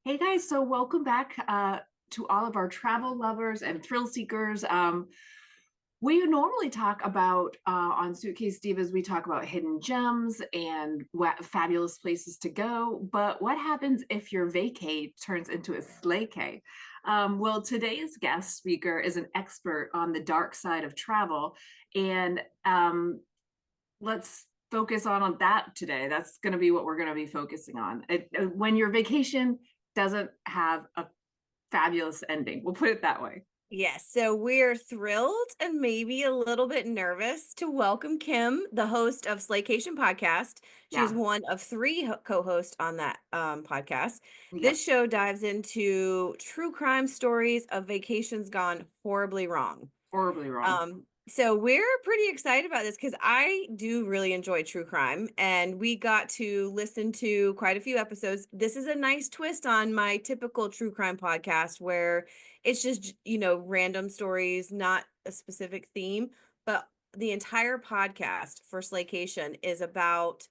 Hey guys, so welcome back to all of our travel lovers and thrill seekers. We normally talk about on Suitcase Divas, we talk about hidden gems and fabulous places to go. But what happens if your vacay turns into a slaycay? Well, today's guest speaker is an expert on the dark side of travel, and let's focus on that today. That's going to be what we're going to be focusing on. When your vacation doesn't have a fabulous ending, we'll put it that way. Yes, so we're thrilled and maybe a little bit nervous to welcome Kim, the host of Slaycation podcast. She's Yeah. one of three co-hosts on that podcast. Yep. This show dives into true crime stories of vacations gone horribly wrong. Horribly wrong. So we're pretty excited about this because I do really enjoy true crime and we got to listen to quite a few episodes. This is a nice twist on my typical true crime podcast where it's just, random stories, not a specific theme, but the entire podcast for Slaycation is about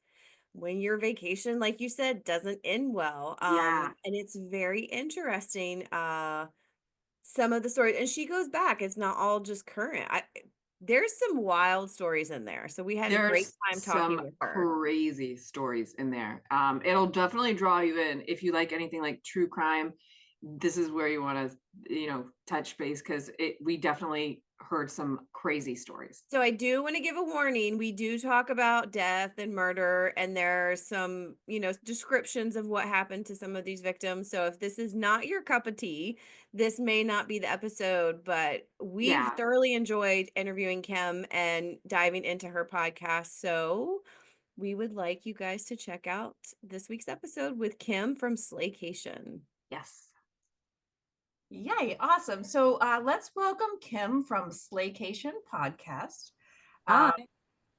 when your vacation, like you said, doesn't end well. Yeah. And it's very interesting. Some of the stories, and she goes back, it's not all just current. There's some wild stories in there, so we had a great There's time talking some with her. crazy stories in there. It'll definitely draw you in if you like anything like true crime. This is where you want to, touch base because we definitely heard some crazy stories. So I do want to give a warning. We do talk about death and murder, and there are some, descriptions of what happened to some of these victims. So if this is not your cup of tea, this may not be the episode, but we've Yeah. thoroughly enjoyed interviewing Kim and diving into her podcast. So we would like you guys to check out this week's episode with Kim from Slaycation. Yes. Yay, awesome. So let's welcome Kim from Slaycation Podcast. Hi,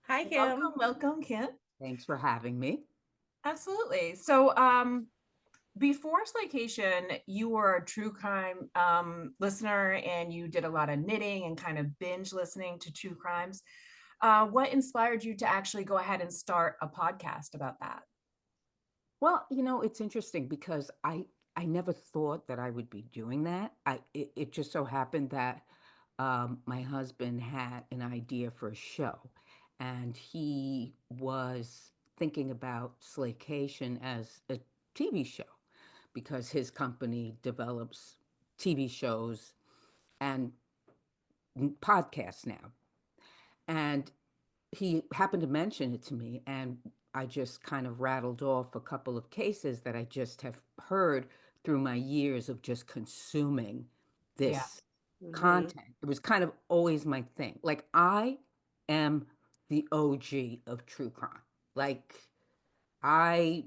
Hi, Kim. Welcome, Kim. thanks for having me. Absolutely. So before Slaycation, you were a true crime listener and you did a lot of knitting and kind of binge listening to true crimes. What inspired you to actually go ahead and start a podcast about that? Well, it's interesting because I never thought that I would be doing that. It just so happened that my husband had an idea for a show, and he was thinking about Slaycation as a TV show because his company develops TV shows and podcasts now. And he happened to mention it to me, and I just kind of rattled off a couple of cases that I just have heard through my years of just consuming Yeah. this Mhm. content. It was kind of always my thing. Like, I am the OG of true crime. Like, I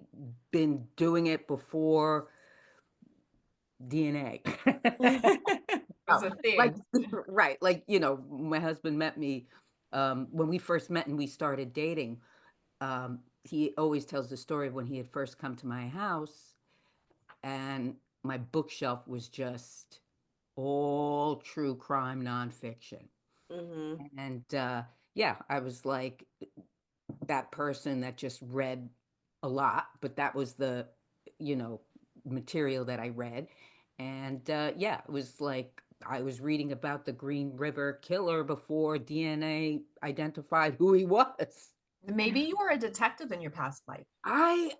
been doing it before DNA. It's Oh, a like, thing. right, like, my husband met me when we first met and we started dating. He always tells the story of when he had first come to my house, and my bookshelf was just all true crime nonfiction. Mhm. And yeah, I was like that person that just read a lot, but that was the, you know, material that I read. And yeah, it was like I was reading about the Green River killer before DNA identified who he was. Maybe you were a detective in your past life. I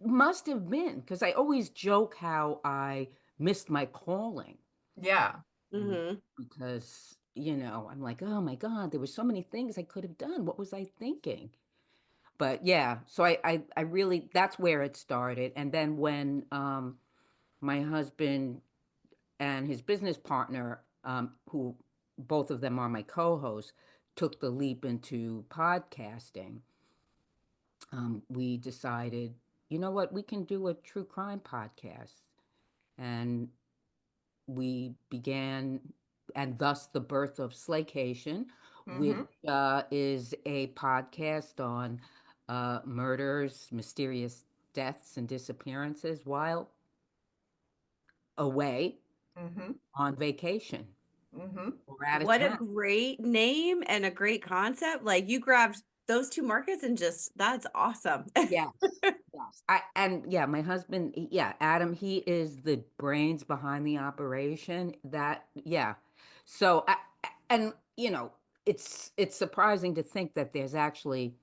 must have been because I always joke how I missed my calling Yeah. Mhm. because, I'm like, oh my God, there were so many things I could have done. What was I thinking? But yeah, so I really, that's where it started. And then when my husband and his business partner, who both of them are my co-hosts, took the leap into podcasting, we decided, you know what, we can do a true crime podcast. And we began, and thus the birth of Slaycation, which Mm-hmm. is a podcast on murders, mysterious deaths, and disappearances while away Mm-hmm. on vacation Mm-hmm. or out of What a town. great name and a great concept. Like you grabbed those two markets and just that's awesome. Yes. Yes. Yeah, my husband, yeah, Adam, he is the brains behind the operation. Yeah. So, and it's surprising to think that there's actually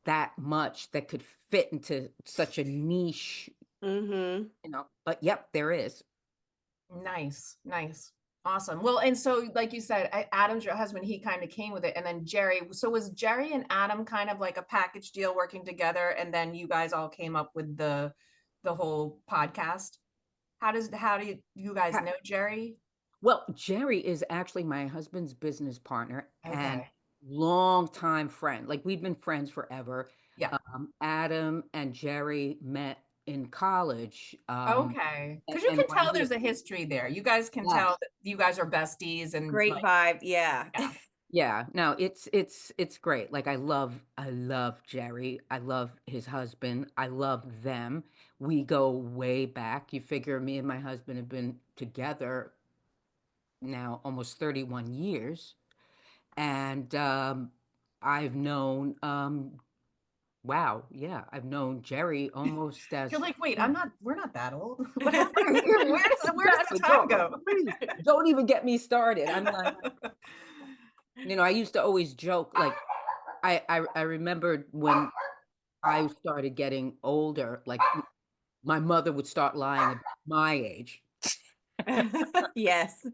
that much that could fit into such a niche, Mm-hmm. but yep, there is. Nice, nice. Awesome. Well, and so like you said, Adam's your husband, he kind of came with it. And then Jerry, so was Jerry and Adam kind of like a package deal working together, and then you guys all came up with the whole podcast? How do you guys Ha- know Jerry? Well, Jerry is actually my husband's business partner and Okay. longtime friend. Like we've been friends forever. Yeah. Adam and Jerry met in college. Okay. Because you And can when tell we, there's a history there. You guys can yes, tell that you guys are besties and Great like, vibe. Yeah. yeah. yeah, no, it's great. Like I love Jerry. I love his husband. I love them. We go way back. You figure me and my husband have been together now almost 31 years. And I've known wow, yeah, I've known Jerry almost You're as like, wait, we're not that old. What happened? Where does the exactly, time girl. go? Please don't even get me started. I'm like, I used to always joke, like I remembered when I started getting older, like my mother would start lying about my age. Yes.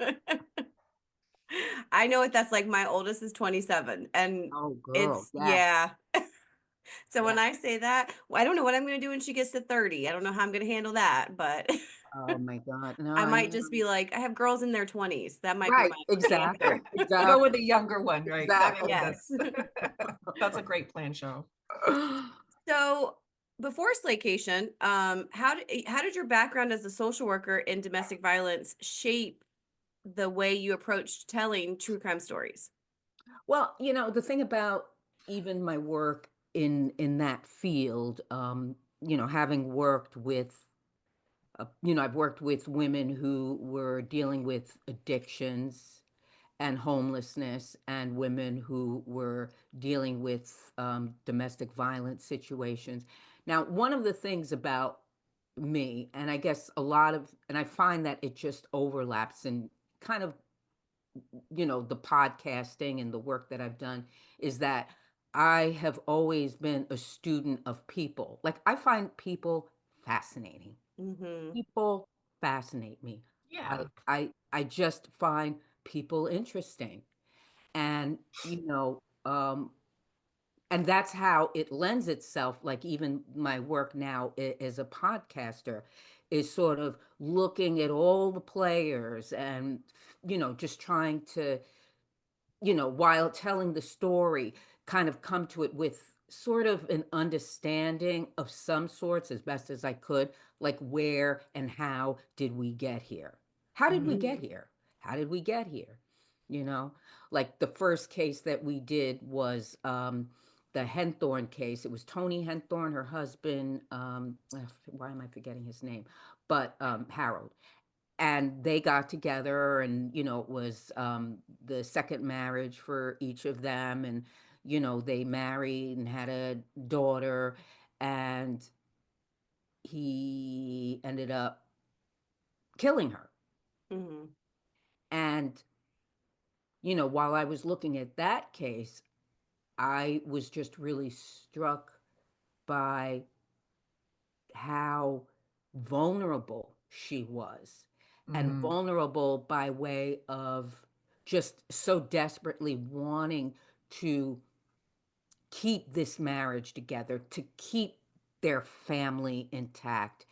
I know what that's like. My oldest is 27 and Oh, girl, it's yes, yeah. So yeah. when I say that, well, I don't know what I'm going to do when she gets to 30. I don't know how I'm going to handle that, but Oh my God, no, I I might just know. be like, I have girls in their 20s. That might be Right, my exactly, answer. Go with exactly, the younger one, right? That makes exactly. Yes. sense. That's a great plan show. So before Slaycation, how did your background as a social worker in domestic violence shape the way you approached telling true crime stories? Well, the thing about even my work in that field, having worked with, I've worked with women who were dealing with addictions and homelessness, and women who were dealing with domestic violence situations. Now, one of the things about me, and I guess and I find that it just overlaps in kind of the podcasting and the work that I've done, is that I have always been a student of people. Like I find people fascinating. Mm-hmm. People fascinate me. I Yeah. I just find people interesting. And and that's how it lends itself, like even my work now as a podcaster is sort of looking at all the players and just trying to while telling the story, kind of come to it with sort of an understanding of some sorts as best as I could, like where and how did we get here? How did we Mhm. get here? How did we get here? You know, like the first case that we did was the Henthorne case. It was Tony Henthorne, her husband. Why am I forgetting his name? But Harold, and they got together, and it was the second marriage for each of them, and they married and had a daughter, and he ended up killing her. Mm-hmm. And while I was looking at that case, I was just really struck by how vulnerable she was, and Mhm. vulnerable by way of just so desperately wanting to keep this marriage together, to keep their family intact,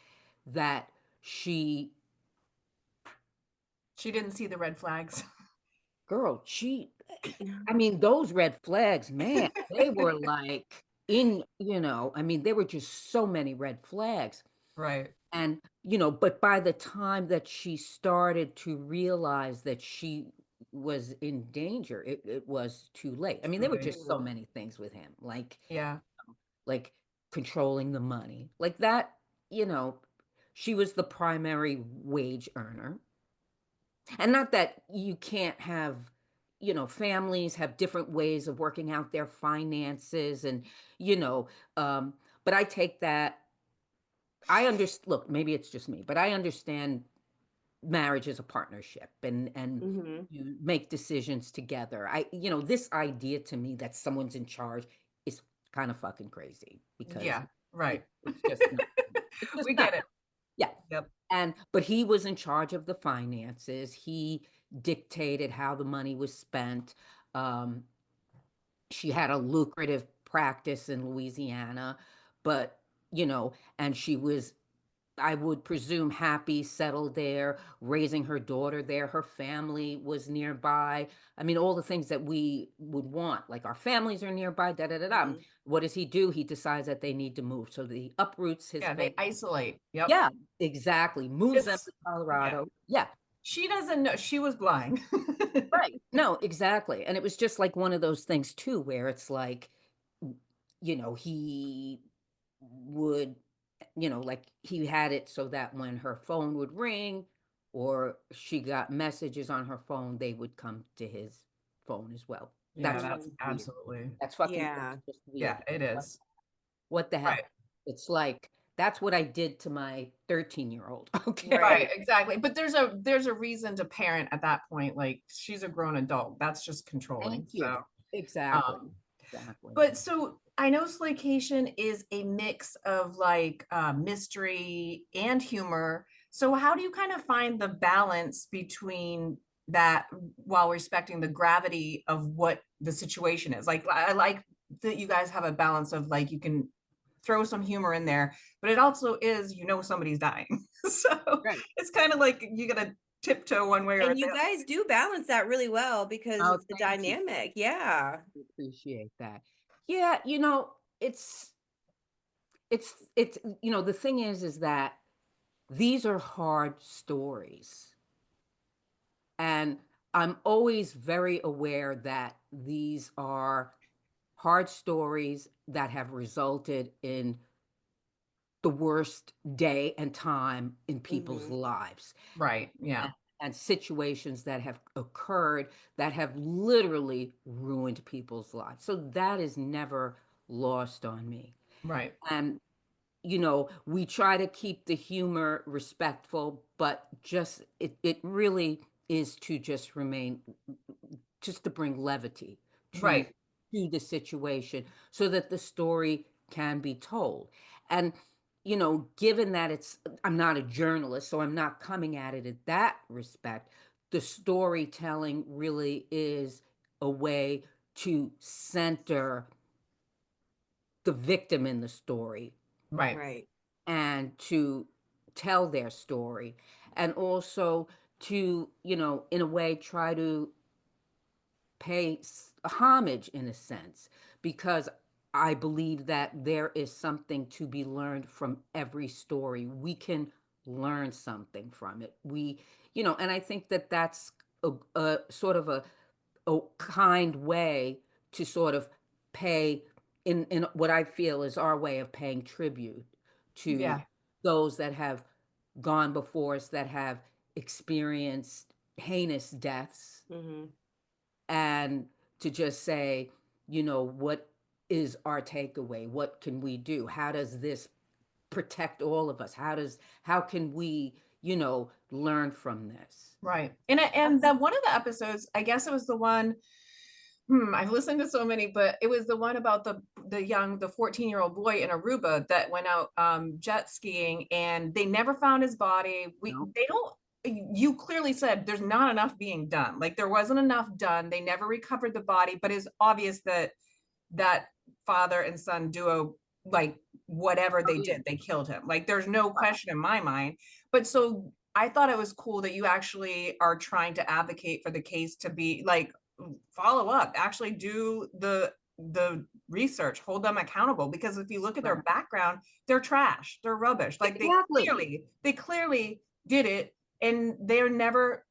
that she, She didn't see the red flags. girl, I mean, those red flags, man, they were like I mean, there were just so many red flags. Right. And, but by the time that she started to realize that she was in danger, it was too late. I mean, Too there were late. just so many things with him, Yeah. like controlling the money, like that, you know, she was the primary wage earner. And not that you can't have, families have different ways of working out their finances, and you know, but I take that. I understand. Look, maybe it's just me, but I understand marriage is a partnership, and Hmm. you make decisions together. This idea to me that someone's in charge is kind of fucking crazy, because Yeah, right. it's just not. It's just We not. get it. Yeah. Yep. But he was in charge of the finances. He dictated how the money was spent. Um, she had a lucrative practice in Louisiana, but and she was, I would presume, happy, settled there, raising her daughter there. Her family was nearby. I mean, all the things that we would want, like our families are nearby, da da da da. Hmm. What does he do? He decides that they need to move. So he uproots his Yeah, they family. isolate. Yep. Yeah, exactly. Moves them It's to yeah. Colorado. Yeah, She doesn't know she was blind. right. No, exactly. And it was just like one of those things too, where it's like, he would, like he had it so that when her phone would ring or she got messages on her phone, they would come to his phone as well. Yeah, That's that's fucking weird. absolutely. That's fucking, Yeah. that's just Yeah, weird. it is. What the hell? Right. It's like, that's what I did to my 13-year-old. Okay. Right, Right. exactly. But there's a reason to parent at that point. Like she's a grown adult. That's just Thank controlling. you. So, Exactly. um, Exactly. but so I know Slaycation is a mix of like mystery and humor. So how do you kind of find the balance between that while respecting the gravity of what the situation is? Like I like that you guys have a balance of like you can throw some humor in there, but it also is somebody's dying. So Right. it's kind of like you gotta tiptoe one way or And the you other. guys do balance that really well because Oh, it's the thank you. dynamic. Yeah. Appreciate that. Yeah, it's it's the thing is that these are hard stories. And I'm always very aware that these are hard stories that have resulted in the worst day and time in people's Hmm. lives, Right. Yeah. and situations that have occurred that have literally ruined people's lives. So that is never lost on me. Right. And we try to keep the humor respectful, but just it really is to just remain, just to bring levity to Right. the situation so that the story can be told. And given that I'm not a journalist, so I'm not coming at it in that respect, the storytelling really is a way to center the victim in the story Right. Right. and to tell their story, and also to in a way try to pay homage in a sense, because I believe that there is something to be learned from every story. We can learn something from it. And I think that that's a sort of a kind way to sort of pay, in what I feel is our way of paying tribute to Yeah. those that have gone before us, that have experienced heinous deaths, Hmm. and to just say, what is our takeaway? What can we do? How does this protect all of us? How can we, learn from this? Right. And the one of the episodes, I guess it was the one. I've listened to so many, but it was the one about the 14-year-old boy in Aruba that went out jet skiing, and they never found his body. No. They don't. You clearly said there's not enough being done. Like there wasn't enough done. They never recovered the body, but it's obvious that that father and son duo, like whatever Oh they yeah. did, they killed him. Like there's no question in my mind. But so I thought it was cool that you actually are trying to advocate for the case to be like follow up, actually do the research, hold them accountable, because if you look at their Right. background, they're trash, they're rubbish. Like Exactly. they clearly did it, and they're never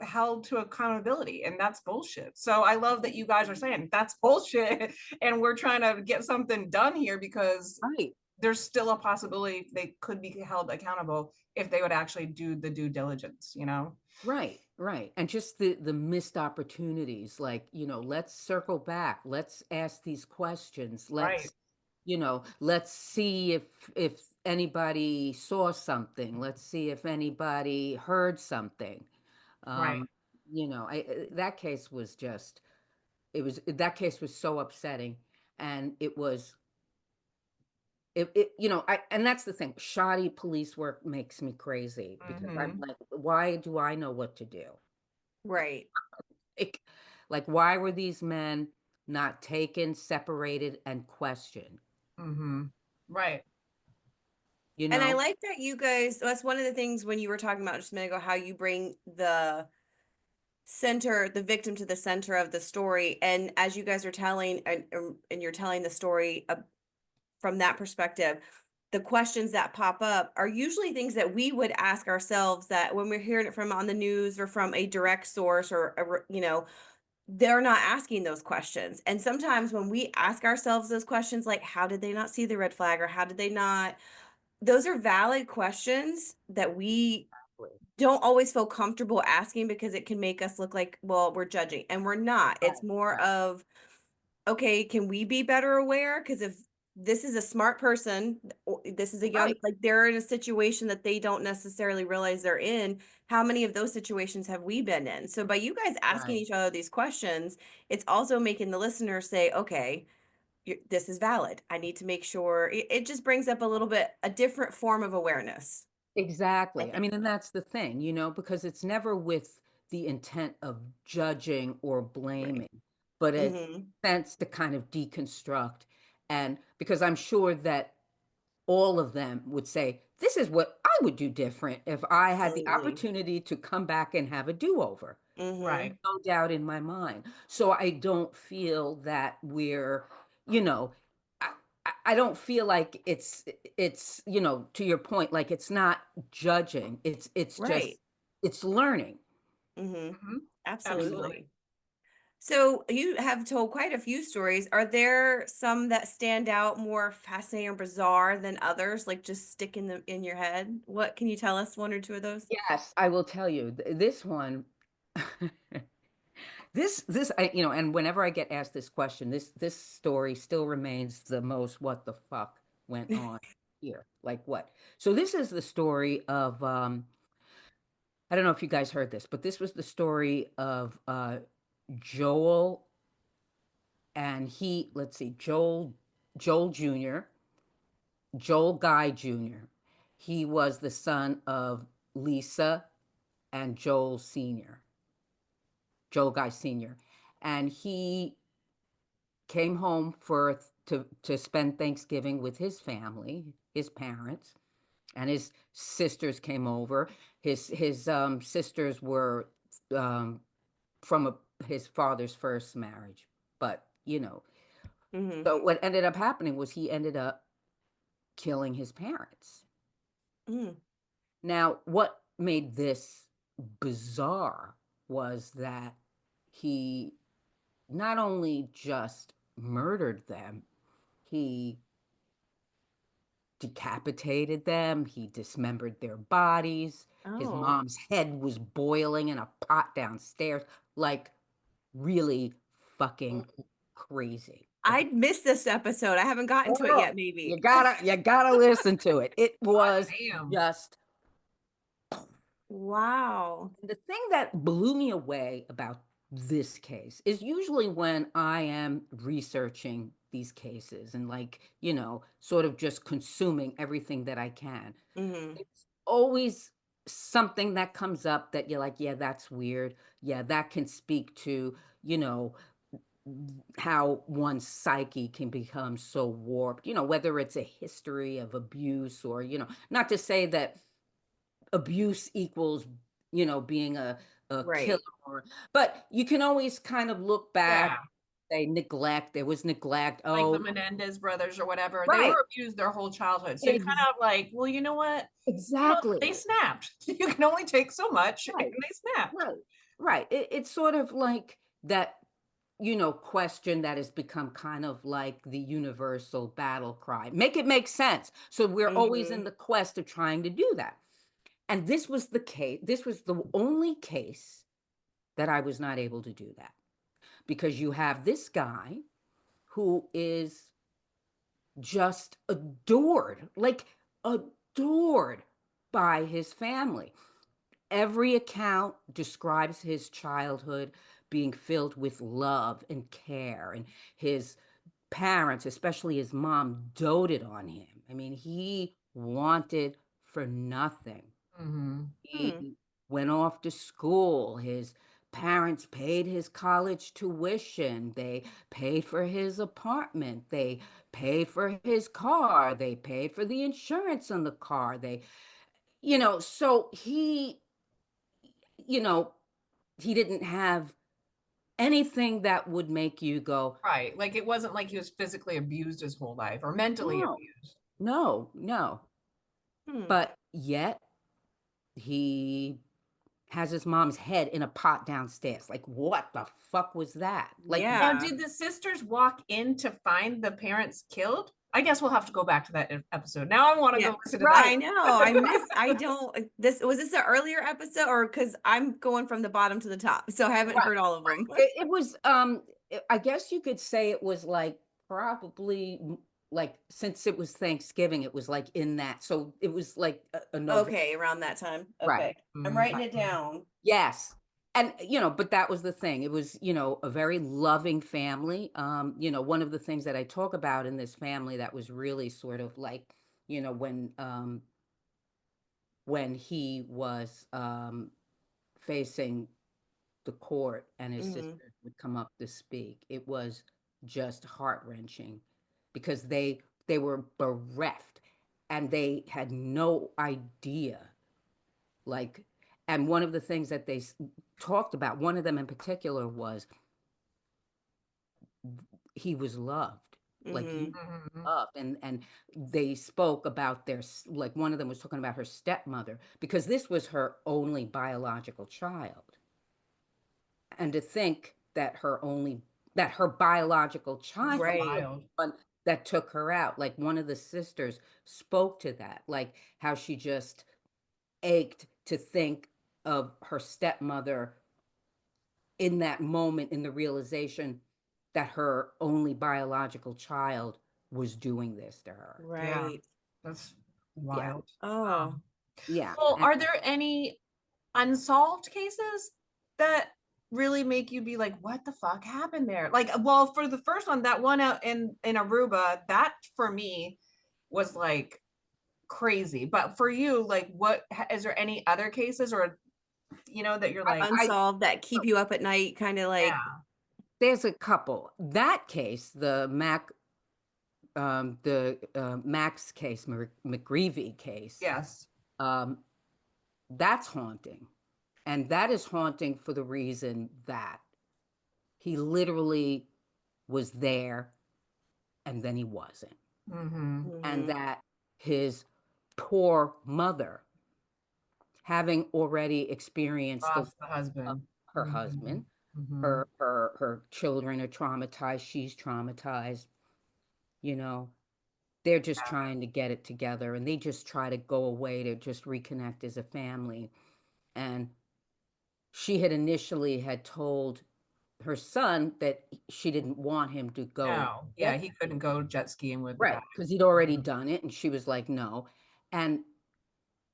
held to accountability, and that's bullshit. So I love that you guys are saying that's bullshit and we're trying to get something done here, because Right. there's still a possibility they could be held accountable if they would actually do the due diligence, you know? Right, right. And just the missed opportunities, like, let's circle back. Let's ask these questions. Right, Let's see if anybody saw something. Let's see if anybody heard something. right. Um, that case was just that case was so upsetting. And and that's the thing. Shoddy police work makes me crazy because I'm Hmm. like, why do I know what to do? Right. Like, like, why were these men not taken, separated, and questioned? Hmm. Right. You And I know? like that you guys, that's one of the things when you were talking about just a minute ago, how you bring the victim to the center of the story. And as you guys are telling, and you're telling the story from that perspective, the questions that pop up are usually things that we would ask ourselves, that when we're hearing it from on the news or from a direct source, or they're not asking those questions. And sometimes when we ask ourselves those questions, like, how did they not see the red flag, or how did they not, those are valid questions that we don't always feel comfortable asking, because it can make us look like, well, we're judging, and we're not. Right, It's more right, of, okay, can we be better aware? Because if this is a smart person, or this is a young, right. like, they're in a situation that they don't necessarily realize they're in. How many of those situations have we been in? So by you guys asking Right. each other these questions, it's also making the listener say, okay, this is valid. I need to make sure. It just brings up a little bit a different form of awareness, I Exactly. I think. mean, and that's the thing, because it's never with the intent of judging or Right. blaming, but it Mm-hmm. sense to kind of deconstruct. And because I'm sure that all of them would say, this is what I would do different if I had the Absolutely. opportunity to come back and have a do-over. Mm-hmm. Right. No doubt in my mind. So I don't feel that you know, I, I don't feel like to your point, like it's not judging. It's just Right. it's learning. Mm-hmm. Hmm. Absolutely. Absolutely. So you have told quite a few stories. Are there some that stand out more fascinating or bizarre than others, like just stick in in your head? What can you tell us? One or two of those? Yes, I will tell you this one. And whenever I get asked this question, this story still remains the most what the fuck went on here. Like what? So this is the story of I don't know if you guys heard this, but this was the story of Joel and let's see, Joel Jr., Joel Guy Jr. He was the son of Lisa and Joel Sr., Joel Guy Sr. And he came home to spend Thanksgiving with his family, his parents, and his sisters came over. His sisters were um, from his father's first marriage, but Mm-hmm. so what ended up happening was he ended up killing his parents. Mm. Now, what made this bizarre was that he not only just murdered them, he decapitated them, he dismembered their bodies. His Oh, mom's head was boiling in a pot downstairs, like really fucking crazy. Okay. I missed this episode. I haven't gotten to it Girl, yet, maybe. you gotta listen to it. It Hot was damn. just Wow. the thing that blew me away about this case is usually when I am researching these cases and sort of just consuming everything that I can. Mm-hmm. It's always something that comes up that you're like, yeah, that's weird. Yeah, that can speak to, you know, how one's psyche can become so warped, whether it's a history of abuse or, not to say that abuse equals, being a killer, Right. but you can always kind of look back, Yeah. say neglect, there was neglect. Like the Oh, Menendez brothers or whatever. They right. were abused their whole childhood. So you're Ex- kind of like, well, you know what? exactly. They snapped. You can only take so much and Right. they snapped. Right. Right. It's sort of like that question that has become kind of like the universal battle cry. Make it make sense. So we're always in Mhm. the quest of trying to do that. And this was the case. This was the only case that I was not able to do that, because you have this guy who is just adored, like adored by his family. Every account describes his childhood being filled with love and care, and his parents, especially his mom, doted on him. I mean, he wanted for nothing. Mm-hmm. Hmm. He went off to school. His parents paid his college tuition. They paid for his apartment. They paid for his car. They paid for the insurance on the car. So you know, he didn't have anything that would make you go, Right. Like it wasn't like he was physically abused his whole life or mentally no, abused. no, no. Hmm. But yet he has his mom's head in a pot downstairs. Like, what the fuck was that? Like, Now, Yeah. did the sisters walk in to find the parents killed? I guess we'll have to go back to that episode. Now I want to Yeah. go listen to I that. know. I don't was this an earlier episode, or because I'm going from the bottom to the top, so I haven't right, heard all of them. it was, I guess you could say it was like probably like, since it was Thanksgiving, it was like in that. So it was like a November. Okay, around that time. Right. Okay. I'm Mm, writing it down. Yes. And, but that was the thing. It was, a very loving family. One of the things that I talk about in this family that was really sort of like, when he was facing the court and his Mhm. sisters would come up to speak, it was just heart-wrenching, because they were bereft and they had no idea, like. And one of the things that they talked about, one of them in particular, was he was loved, like he Mhm. mhm. loved. And they spoke about like, one of them was talking about her stepmother, because this was her only biological child. And to think that her biological That's child was Right. wild. the one that took her out. Like, one of the sisters spoke to that, like how she just ached to think of her stepmother in that moment, in the realization that her only biological child was doing this to her. Yeah, Right. that's Yeah. wild. Oh. Yeah. Well, And are there any unsolved cases that really make you be like, what the fuck happened there? Like, well, for the first one, that one out in Aruba, that for me was like crazy. But for you, like, is there any other cases or that you're like, I Unsolved that keep you up at night, kind of like. yeah, there's a couple. That case, the Max case, McGreevy case, yes, um, that's haunting. And that is haunting for the reason that he literally was there and then he wasn't. mm-hmm. And Mhm. that his poor mother, having already experienced the Lost the of husband. her Mm-hmm. husband, Mm-hmm. her children are traumatized, she's traumatized, you know, they're just trying to get it together, and they just try to go away to just reconnect as a family. And she had told her son that she didn't want him to go No, yeah, with, he couldn't go jet skiing with the right, guy. because he'd already Mhm. done it, and she was like, no. And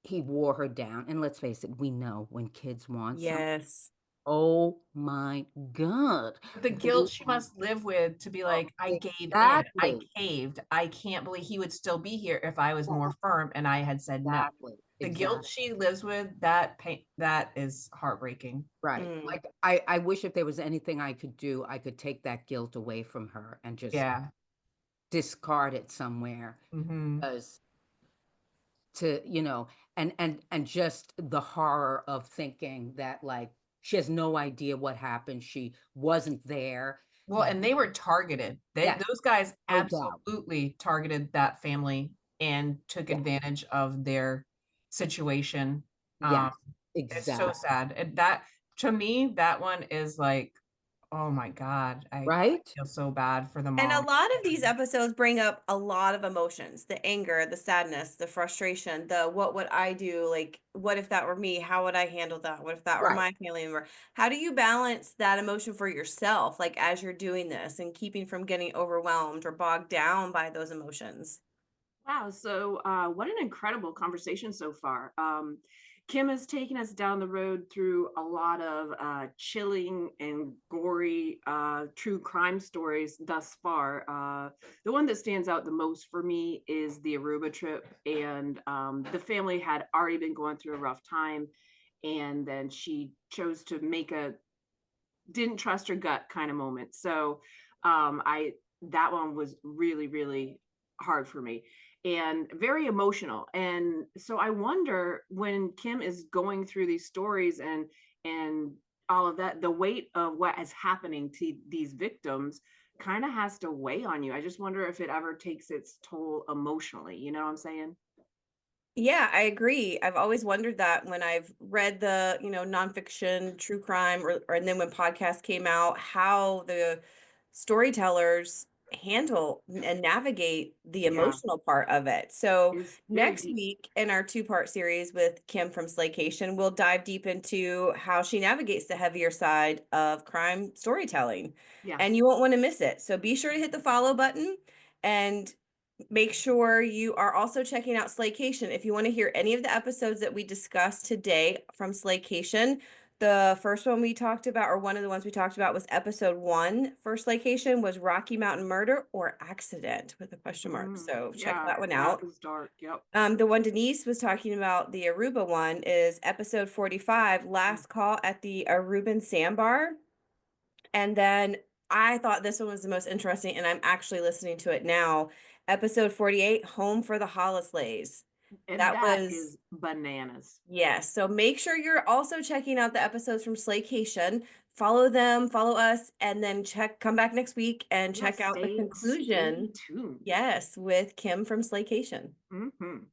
he wore her down. And let's face it, we know when kids want something. Yes. Oh my God. The They guilt she want, must live with to be oh, like, I gave in, I exactly. caved. I can't believe he would still be here if I was more firm and I had said no. Exactly. The guilt Exactly. she lives with, that pain, that is heartbreaking. Right. Mm. Like, I wish if there was anything I could do, I could take that guilt away from her and just Yeah. discard it somewhere. Mm-hmm. Because to, and just the horror of thinking that, like, she has no idea what happened. She wasn't there. Well, and they were targeted. Yes, Those guys no doubt. absolutely targeted that family and took Yeah. advantage of their situation. Um, Yes, it's so exactly. sad. And that to me, that one is like Oh my God. I right? feel so bad for the And a mom. lot of these episodes bring up a lot of emotions, the anger, the sadness, the frustration, the what would I do? Like, what if that were me? How would I handle that? What if that were Right. my family member? How do you balance that emotion for yourself, like as you're doing this and keeping from getting overwhelmed or bogged down by those emotions? Wow. So, what an incredible conversation so far. Kim has taken us down the road through a lot of chilling and gory true crime stories thus far. The one that stands out the most for me is the Aruba trip. And the family had already been going through a rough time. And then she chose to make a didn't trust her gut kind of moment. So I that one was really, really hard for me and very emotional. And so I wonder when Kim is going through these stories and all of that, the weight of what is happening to these victims kind of has to weigh on you. I just wonder if it ever takes its toll emotionally. You know what I'm saying? Yeah, I agree. I've always wondered that when I've read the, nonfiction, true crime, or and then when podcasts came out, how the storytellers handle and navigate the Yeah, emotional part of it. So it's very next deep. week in our two-part series with Kim from Slaycation, we'll dive deep into how she navigates the heavier side of crime storytelling. And Yes. you won't want to miss it. So be sure to hit the follow button and make sure you are also checking out Slaycation. If you want to hear any of the episodes that we discussed today from Slaycation, the first one we talked about, or one of the ones we talked about, was episode 1 for Slaycation, was Rocky Mountain Murder or Accident with a question mark. So check Yeah, that one that out. was dark. Yep. The one Denise was talking about, the Aruba one, is episode 45, Last Call at the Aruban Sandbar. And then I thought this one was the most interesting, and I'm actually listening to it now. Episode 48, Home for the Holoslays. And That that was, is bananas. yes. So make sure you're also checking out the episodes from Slaycation. Follow them, follow us, and then come back next week and Yes, check out the stay conclusion. tuned. Yes, with Kim from Slaycation. Mhm.